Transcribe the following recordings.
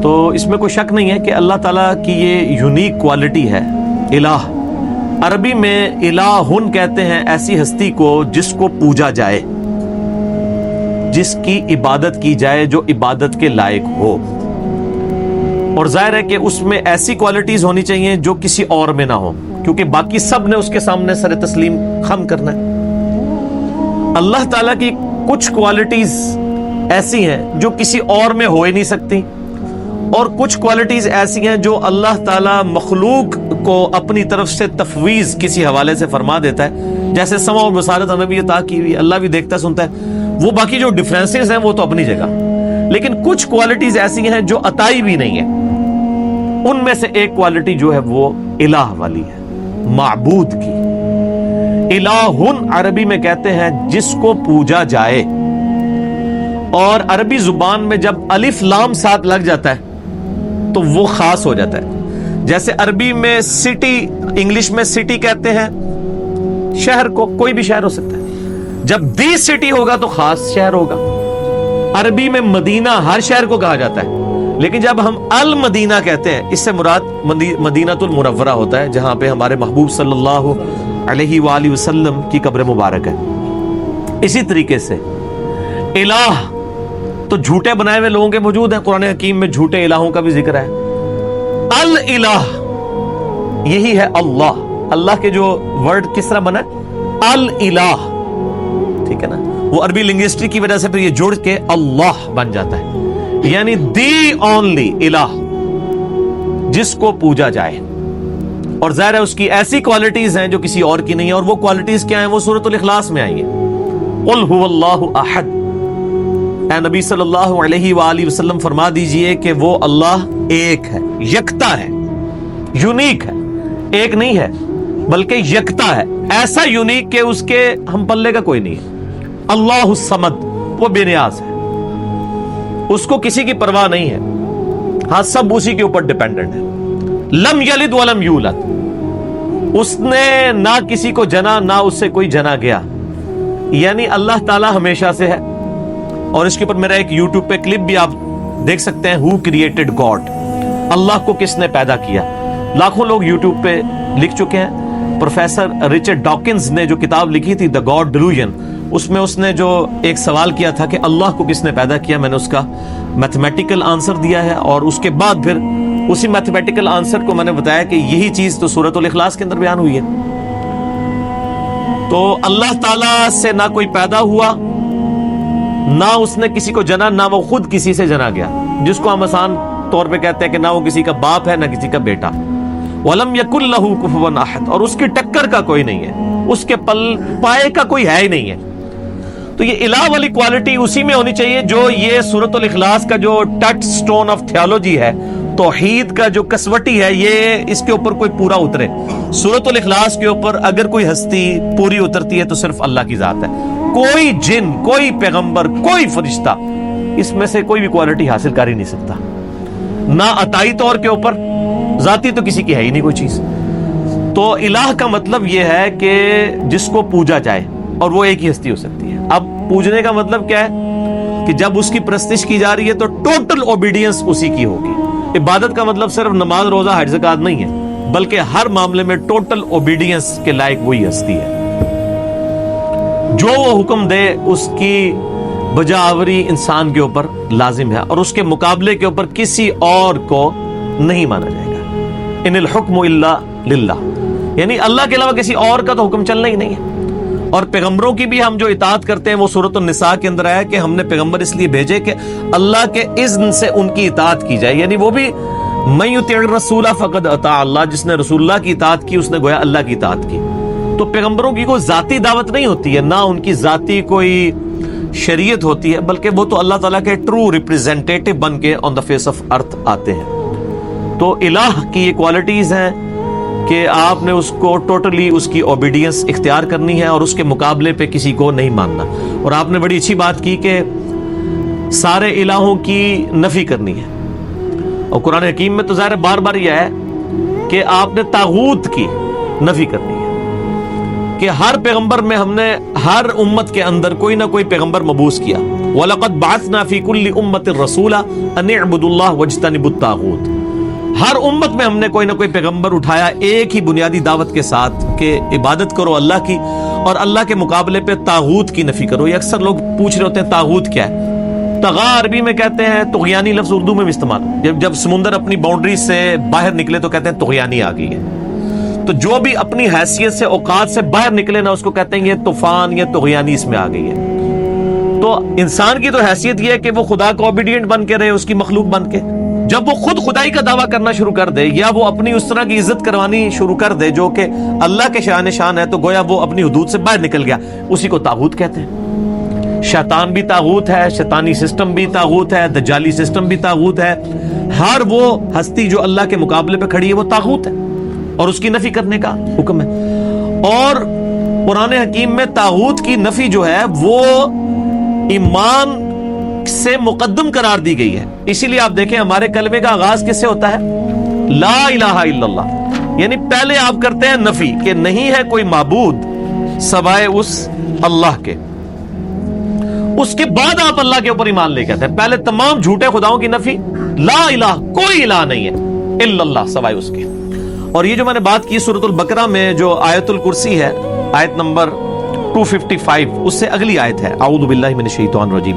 تو اس میں کوئی شک نہیں ہے کہ اللہ تعالیٰ کی یہ یونیک کوالٹی ہے الہ۔ عربی میں الہن کہتے ہیں ایسی ہستی کو جس کو پوجا جائے، جس کی عبادت کی جائے، جو عبادت کے لائق ہو، اور ظاہر ہے کہ اس میں ایسی کوالٹیز ہونی چاہیے جو کسی اور میں نہ ہو، کیونکہ باقی سب نے اس کے سامنے سر تسلیم خم کرنا ہے۔ اللہ تعالیٰ کی کچھ کوالٹیز ایسی ہیں جو کسی اور میں ہو ہی نہیں سکتی، اور کچھ کوالٹیز ایسی ہیں جو اللہ تعالیٰ مخلوق کو اپنی طرف سے تفویض کسی حوالے سے فرما دیتا ہے، جیسے سمع و بصارت ہمیں بھی عطا کی ہوئی، اللہ بھی دیکھتا سنتا ہے، وہ باقی جو ڈفرینسز ہیں وہ تو اپنی جگہ، لیکن کچھ کوالٹیز ایسی ہیں جو عطائی بھی نہیں ہے۔ ان میں سے ایک کوالٹی جو ہے وہ الہ والی ہے، معبود کی۔ الہن عربی میں کہتے ہیں جس کو پوجا جائے، اور عربی زبان میں جب الف لام ساتھ لگ جاتا ہے تو وہ خاص ہو جاتا ہے۔ جیسے عربی میں سٹی، انگلش میں سٹی کہتے ہیں شہر کو، کوئی بھی شہر ہو سکتا ہے، جب دی سٹی ہوگا تو خاص شہر ہوگا۔ عربی میں مدینہ ہر شہر کو کہا جاتا ہے، لیکن جب ہم المدینہ کہتے ہیں اس سے مراد مدینہ المنورہ ہوتا ہے، جہاں پہ ہمارے محبوب صلی اللہ علیہ وآلہ وسلم کی قبر مبارک ہے۔ اسی طریقے سے الہ تو جھوٹے بنائے ہوئے لوگوں کے موجود ہیں، قرآن حکیم میں جھوٹے الہوں کا بھی ذکر ہے۔ الہ یہی ہے اللہ، اللہ کے جو ورڈ کس طرح بنا ہے الہ، ٹھیک ہے نا، وہ عربی لنگوسٹک کی وجہ سے پھر یہ جڑ کے اللہ بن جاتا ہے، یعنی دی اونلی الہ، جس کو پوجا جائے۔ اور ظاہر ہے اس کی ایسی کوالٹیز ہیں جو کسی اور کی نہیں ہے، اور وہ کوالٹیز کیا ہیں؟ وہ سورۃ الاخلاص میں آئی ہیں۔ قل هو اللہ احد، اے نبی صلی اللہ علیہ وآلہ وسلم فرما دیجئے کہ وہ اللہ ایک ہے، یکتا ہے، یونیک ہے، ایک نہیں ہے بلکہ یکتا ہے، ایسا یونیک کہ اس کے ہم پلے کا کوئی نہیں ہے۔ اللہ الصمد، وہ بے نیاز ہے، اس کو کسی کی پرواہ نہیں ہے، ہاں سب اسی کے اوپر ڈیپینڈنٹ ہے۔ لم یلد ولم یولد، اس نے نہ کسی کو جنا نہ اس سے کوئی جنا گیا، یعنی اللہ تعالی ہمیشہ سے ہے۔ اور اس کے اوپر میرا ایک یوٹیوب پہ کلپ بھی آپ دیکھ سکتے ہیں، ہو کریٹڈ گاڈ، اللہ کو کس نے پیدا کیا۔ لاکھوں لوگ یوٹیوب پہ لکھ چکے ہیں۔ پروفیسر رچرڈ ڈاکنز نے جو کتاب لکھی تھی The God Delusion، اس میں اس نے جو ایک سوال کیا تھا کہ اللہ کو کس نے پیدا کیا، میں نے اس کا میتھمیٹیکل آنسر دیا ہے، اور اس کے بعد پھر اسی میتھمیٹیکل آنسر کو میں نے بتایا کہ یہی چیز تو سورۃ الاخلاص کے اندر بیان ہوئی ہے۔ تو اللہ تعالیٰ سے نہ کوئی پیدا ہوا، نہ اس نے کسی کو جنا، نہ وہ خود کسی سے جنا گیا، جس کو ہم آسان طور پہ کہتے ہیں کہ نہ وہ کسی کا باپ ہے نہ کسی کا بیٹا۔ وَلَمْ يَكُنْ لَهُ كُفُوًا أَحَدٌ، اور اس کی ٹکر کا کوئی نہیں ہے، اس کے پائے کا کوئی ہے ہی نہیں ہے۔ تو یہ الہ والی کوالٹی اسی میں ہونی چاہیے جو یہ سورۃ الاخلاص کا جو ٹچ سٹون آف تھیولوجی ہے، توحید کا جو کسوٹی ہے، یہ اس کے اوپر کوئی پورا اترے۔ سورۃ الاخلاص کے اوپر اگر کوئی ہستی پوری اترتی ہے تو صرف اللہ کی ذات ہے، کوئی جن، کوئی پیغمبر، کوئی فرشتہ اس میں سے کوئی بھی کوالٹی حاصل کر ہی نہیں سکتا، نہ عطائی طور کے اوپر، ذاتی تو کسی کی ہے ہی نہیں کوئی چیز۔ تو الہ کا مطلب یہ ہے کہ جس کو پوجا جائے، اور وہ ایک ہی ہستی ہو سکتی ہے۔ اب پوجنے کا مطلب کیا ہے کہ جب اس کی پرستش کی جا رہی ہے تو ٹوٹل اوبیڈینس اسی کی ہوگی۔ عبادت کا مطلب صرف نماز، روزہ، حج، زکات نہیں ہے، بلکہ ہر معاملے میں ٹوٹل اوبیڈینس کے لائق وہی ہستی ہے۔ جو وہ حکم دے اس کی بجاوری انسان کے اوپر لازم ہے، اور اس کے مقابلے کے اوپر کسی اور کو نہیں مانا جائے گا۔ ان الحکم الا للہ، یعنی اللہ کے علاوہ کسی اور کا تو حکم چلنا ہی نہیں ہے۔ اور پیغمبروں کی بھی ہم جو اطاعت کرتے ہیں وہ سورۃ النساء کے اندر آیا کہ ہم نے پیغمبر اس لیے بھیجے کہ اللہ کے اذن سے ان کی اطاعت کی جائے، یعنی وہ بھی من یطع الرسول فقد اطاع اللہ، جس نے رسول اللہ کی اطاعت کی اس نے گویا اللہ کی اطاعت کی۔ تو پیغمبروں کی کوئی ذاتی دعوت نہیں ہوتی ہے، نہ ان کی ذاتی کوئی شریعت ہوتی ہے، بلکہ وہ تو اللہ تعالیٰ کے ٹرو ریپریزنٹیٹو بن کے آن دا فیس آف ارتھ آتے ہیں۔ تو الہ کی یہ کوالٹیز ہیں کہ آپ نے اس کو ٹوٹلی اس کی اوبیڈینس اختیار کرنی ہے، اور اس کے مقابلے پہ کسی کو نہیں ماننا۔ اور آپ نے بڑی اچھی بات کی کہ سارے الہوں کی نفی کرنی ہے، اور قرآن حکیم میں تو ظاہر بار بار یہ ہے کہ آپ نے طاغوت کی نفی کرنی ہے، کہ ہر پیغمبر میں ہم نے ہر امت کے اندر کوئی نہ کوئی پیغمبر مبعوث کیا، وَلَقَدْ بَعَثْنَا فِي كُلِّ أُمَّةٍ رَسُولًا أَنِ اعْبُدُوا اللَّهَ وَاجْتَنِبُوا الطَّاغُوتَ. ہر امت میں ہم نے کوئی نہ کوئی پیغمبر اٹھایا ایک ہی بنیادی دعوت کے ساتھ کہ عبادت کرو اللہ کی اور اللہ کے مقابلے پہ طاغوت کی نفی کرو. یہ اکثر لوگ پوچھ رہے ہوتے ہیں طاغوت کیا ہے. طغا عربی میں کہتے ہیں, طغیانی لفظ اردو میں بھی استعمال, جب سمندر اپنی باؤنڈری سے باہر نکلے تو کہتے ہیں طغیانی آ گئی ہے. تو جو بھی اپنی حیثیت سے اوقات سے باہر نکلے نا اس کو کہتے ہیں یہ طوفان یا طغیانی اس میں آ گئی ہے. تو انسان کی تو حیثیت یہ ہے کہ وہ خدا کو اوبیڈینٹ بن کے رہے, اس کی مخلوق بن کے. جب وہ خود خدائی کا دعویٰ کرنا شروع کر دے یا وہ اپنی اس طرح کی عزت کروانی شروع کر دے جو کہ اللہ کے شان شان ہے, تو گویا وہ اپنی حدود سے باہر نکل گیا. اسی کو طاغوت کہتے ہیں. شیطان بھی طاغوت ہے, شیطانی سسٹم بھی طاغوت ہے, دجالی سسٹم بھی طاغوت ہے. ہر وہ ہستی جو اللہ کے مقابلے پہ کھڑی ہے وہ طاغوت ہے اور اس کی نفی کرنے کا حکم ہے. اور قرآن حکیم میں طاغوت کی نفی جو ہے وہ ایمان سے مقدم قرار دی گئی ہے. اسی لیے آپ دیکھیں ہمارے کلمے کا آغاز کس سے ہوتا ہے؟ لا الہ الا اللہ. یعنی پہلے آپ کرتے ہیں نفی کہ نہیں ہے کوئی معبود سوائے اس اللہ کے, اس کے بعد آپ اللہ کے اوپر ایمان لے کے آتے ہیں. پہلے تمام جھوٹے خداؤں کی نفی, لا الہ کوئی الہ نہیں ہے الا اللہ سوائے اس کے. اور یہ جو میں نے بات کی سورۃ البقرہ میں جو آیت الکرسی ہے, آیت نمبر 255, اس سے اگلی آیت ہے اعوذ باللہ من الشیطان الرجیم.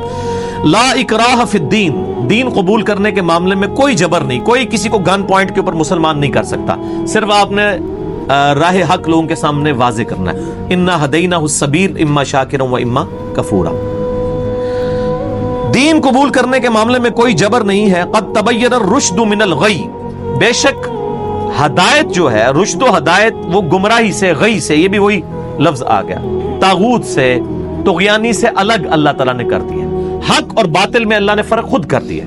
لا اکراہ فی الدین, دین قبول کرنے کے معاملے میں کوئی جبر نہیں, کوئی کسی کو گن پوائنٹ کے اوپر مسلمان نہیں کر سکتا. صرف آپ نے راہ حق لوگوں کے سامنے واضح کرنا ہے. انا ہدیناہ السبیل اما شاکرا و اما کفورا. دین قبول کرنے کے معاملے میں کوئی جبر نہیں ہے. قد تبین الرشد من الغی, بے شک ہدایت جو ہے, رشد و ہدایت وہ گمراہی سے, غی سے, یہ بھی وہی لفظ آ گیا, طاغوت سے, طغیانی سے الگ اللہ تعالیٰ نے کر دیا. حق اور باطل میں اللہ نے فرق خود کر دیا.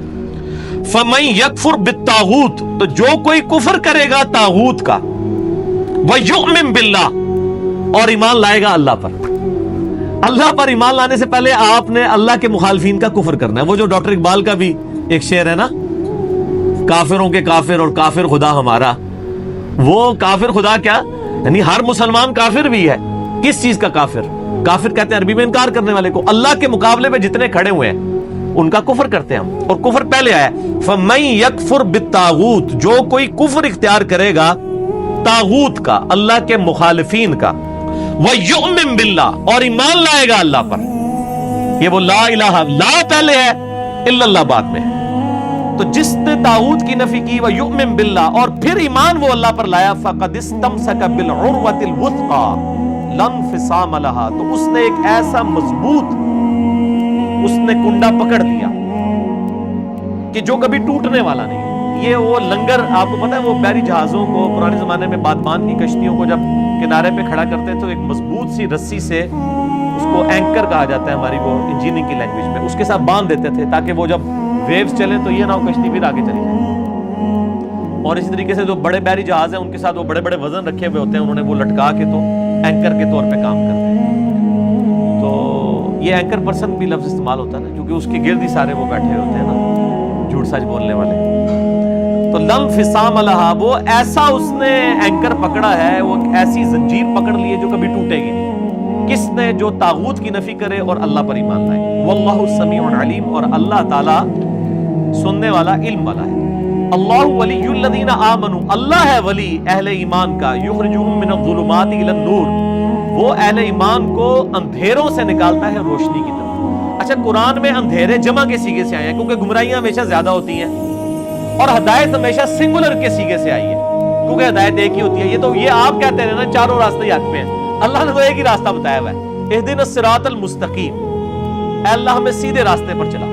فَمَن يَكْفُرْ بِالطَّاغُوتِ, تو جو کوئی کفر کرے گا طاغوت کا, وَيُؤْمِن بِاللَّهِ, اور ایمان لائے گا اللہ پر. اللہ پر ایمان لانے سے پہلے آپ نے اللہ کے مخالفین کا کفر کرنا ہے. وہ جو ڈاکٹر اقبال کا بھی ایک شعر ہے نا, کافروں کے کافر اور کافر خدا ہمارا. وہ کافر خدا کیا, یعنی ہر مسلمان کافر بھی ہے. کس چیز کا کافر؟ کافر کہتے ہیں عربی میں انکار کرنے والے کو. اللہ کے مقابلے میں جتنے کھڑے ہوئے ہیں ان کا کفر کرتے ہیں ہم, اور کفر پہلے آیا فَمَن يَكْفُرْ بِالطَّاغُوتِ, جو کوئی کفر اختیار کرے گا طاغوت کا, اللہ کے مخالفین کا, وَيُؤْمِن بِاللَّهِ, اور ایمان لائے گا اللہ پر. یہ وہ لا الہ, لا پہلے ہے, الا اللہ بعد میں. تو جس نے طاغوت کی نفی کی وَيُؤْمِن بِاللَّهِ, اور پھر ایمان وہ اللہ پر لایا, فَقَدِ اسْتَمْسَكَ بِالْعُرْوَةِ الْوُثْقَىٰ لَا انفصام لَهَا, تو اس نے ایک ایسا مضبوط اس نے کنڈا پکڑ لیا کہ جو کبھی ٹوٹنے والا نہیں. یہ وہ لنگر, آپ کو پتا ہے وہ بحری جہازوں کو پرانے زمانے میں بادبان کی کشتیوں کو جب کنارے پہ کھڑا کرتے تو ایک مضبوط سی رسی سے, اس کو اینکر کہا جاتا ہے ہماری وہ انجینئرنگ کی لینگویج میں, اس کے ساتھ باندھ دیتے تھے تاکہ وہ جب ویوز چلیں تو یہ نہ ہو کشتی پھر آگے چلی جائے. اور اسی طریقے سے جو بڑے بحری جہاز ہیں ان کے ساتھ وہ بڑے بڑے وزن رکھے ہوئے ہوتے ہیں, انہوں نے وہ لٹکا کے تو اینکر کے طور پہ کام کرتے ہیں. تو یہ اینکر پرسن بھی لفظ استعمال ہوتا ہے نا, کیونکہ اس کے گرد ہی سارے وہ بیٹھے ہوتے ہیں نا جھوٹ سچ بولنے والے. تو لم فسام لہا, وہ ایسا اس نے اینکر پکڑا ہے, وہ ایسی زنجیر پکڑ لی ہے جو کبھی ٹوٹے گی نہیں. کس نے؟ جو طاغوت کی نفی کرے اور اللہ پر ایمان لائے. واللہ سمیع علیم, اور اللہ تعالیٰ سننے والا, علم والا ہے. اللہ ولی الذین آمنوا, اللہ ہے ولی اہل ایمان کا, یخرجہم من الظلمات الی النور, وہ اہل ایمان کو اندھیروں سے نکالتا ہے روشنی کی طرف. اچھا, قرآن میں اندھیرے جمع کے سیغے سے آئے ہیں کیونکہ گمراہیاں ہمیشہ زیادہ ہوتی ہیں, اور ہدایت ہمیشہ سنگولر کے سیغے سے آئی ہے کیونکہ ہدایت ایک ہی ہوتی ہے. یہ تو یہ آپ کہتے ہیں نا چاروں راستے حق میں ہیں, اللہ نے تو ایک ہی راستہ بتایا ہوا ہے, اہدنا الصراط المستقیم, اے اللہ ہمیں سیدھے راستے پر چلا.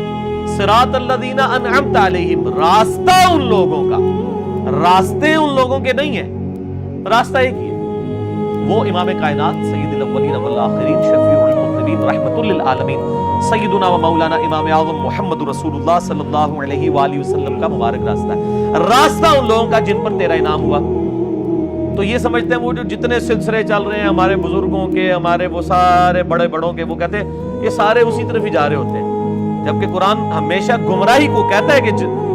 صراط الذین انعمت علیہم, راستہ ان لوگوں کا, راستے ان لوگوں کے نہیں ہیں, راستہ ایک ہی ہے. وہ امام کائنات سید الاولین والآخرین شفیع المذنبین رحمۃ للعالمین سیدنا و مولانا امام اعظم محمد رسول اللہ صلی اللہ علیہ وآلہ وسلم کا مبارک راستہ ہے. راستہ ان لوگوں کا جن پر تیرا انعام ہوا. تو یہ سمجھتے ہیں وہ جو جتنے سلسلے چل رہے ہیں ہمارے بزرگوں کے, ہمارے وہ سارے بڑے بڑوں کے, وہ کہتے ہیں یہ سارے اسی طرف ہی جا رہے ہوتے ہیں, جبکہ قرآن ہمیشہ گمراہی کو کہتا ہے کہ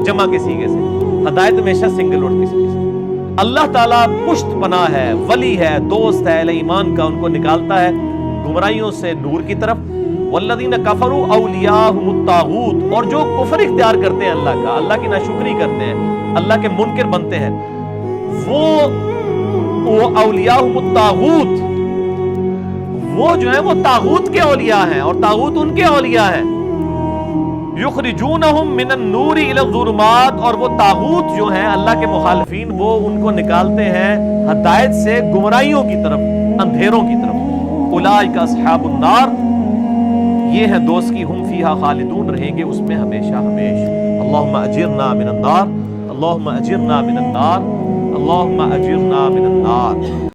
جمع کے سیغے سے, ہدایت ہمیشہ سنگل ورڈ کے سیغے سے. اللہ تعالیٰ پشت پناہ ہے, ولی ہے, دوست ہے اہل ایمان کا, ان کو نکالتا ہے گمراہیوں سے نور کی طرف. والذین کفروا اولیاءہم الطاغوت، اور جو کفر اختیار کرتے ہیں اللہ کا، اللہ کی ناشکری کرتے ہیں، اللہ کے منکر بنتے ہیں، وہ اولیاءہم الطاغوت، وہ جو ہے وہ طاغوت کے اولیاء ہیں اور طاغوت ان کے اولیاء ہیں۔ یخرجونہم من النور الی الظلمات، اور وہ طاغوت جو ہیں اللہ کے مخالفین، وہ ان کو نکالتے ہیں ہدایت سے گمراہیوں کی طرف، اندھیروں کی طرف۔ اولئک اصحاب النار، یہ ہیں دوست کی، ہم فیہا خالدون، رہیں گے اس میں ہمیشہ ہمیش۔ اللہم اجرنا من النار، اللہم اجرنا من النار، اللہم اجرنا من النار۔